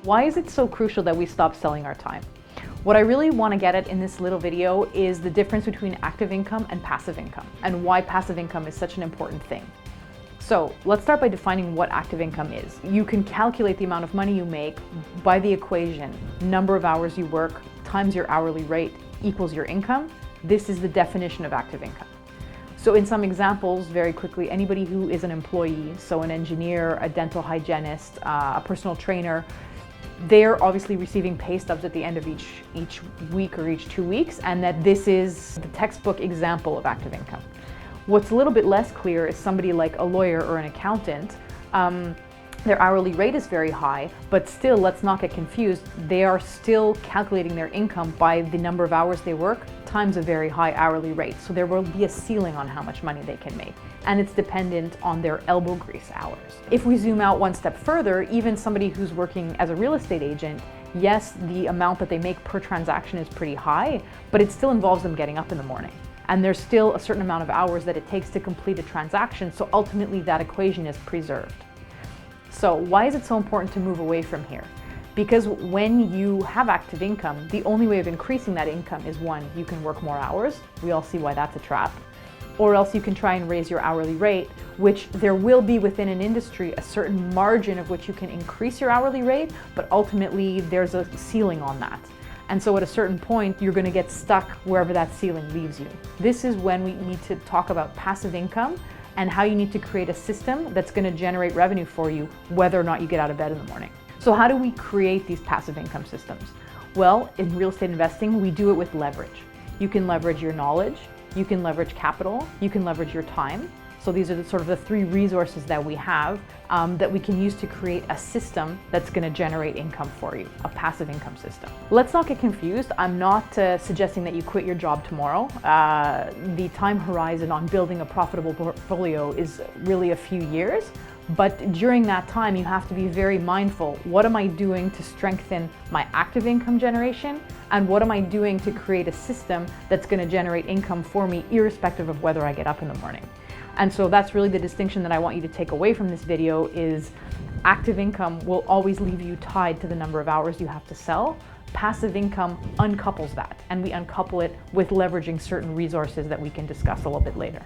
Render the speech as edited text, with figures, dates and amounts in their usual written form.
Why is it so crucial that we stop selling our time? What I really want to get at in this little video is the difference between active income and passive income, and why passive income is such an important thing. So let's start by defining what active income is. You can calculate the amount of money you make by the equation number of hours you work times your hourly rate equals your income. This is the definition of active income. So in some examples, very quickly, anybody who is an employee, so an engineer, a dental hygienist, a personal trainer, they're obviously receiving pay stubs at the end of each week or each 2 weeks, and that this is the textbook example of active income. What's a little bit less clear is somebody like a lawyer or an accountant. Their hourly rate is very high, but still, let's not get confused, they are still calculating their income by the number of hours they work times a very high hourly rate. So there will be a ceiling on how much money they can make, and it's dependent on their elbow grease hours. If we zoom out one step further, even somebody who's working as a real estate agent, yes, the amount that they make per transaction is pretty high, but it still involves them getting up in the morning. And there's still a certain amount of hours that it takes to complete a transaction, so ultimately that equation is preserved. So why is it so important to move away from here? Because when you have active income, the only way of increasing that income is one, you can work more hours. We all see why that's a trap. Or else you can try and raise your hourly rate, which there will be within an industry a certain margin of which you can increase your hourly rate, but ultimately there's a ceiling on that. And so at a certain point, you're going to get stuck wherever that ceiling leaves you. This is when we need to talk about passive income and how you need to create a system that's going to generate revenue for you, whether or not you get out of bed in the morning. So how do we create these passive income systems? Well, in real estate investing, we do it with leverage. You can leverage your knowledge, you can leverage capital, you can leverage your time. So these are the three resources that we have that we can use to create a system that's going to generate income for you, a passive income system. Let's not get confused. I'm not suggesting that you quit your job tomorrow. The time horizon on building a profitable portfolio is really a few years. But during that time, you have to be very mindful. What am I doing to strengthen my active income generation? And what am I doing to create a system that's going to generate income for me, irrespective of whether I get up in the morning? And so that's really the distinction that I want you to take away from this video is active income will always leave you tied to the number of hours you have to sell. Passive income uncouples that, and we uncouple it with leveraging certain resources that we can discuss a little bit later.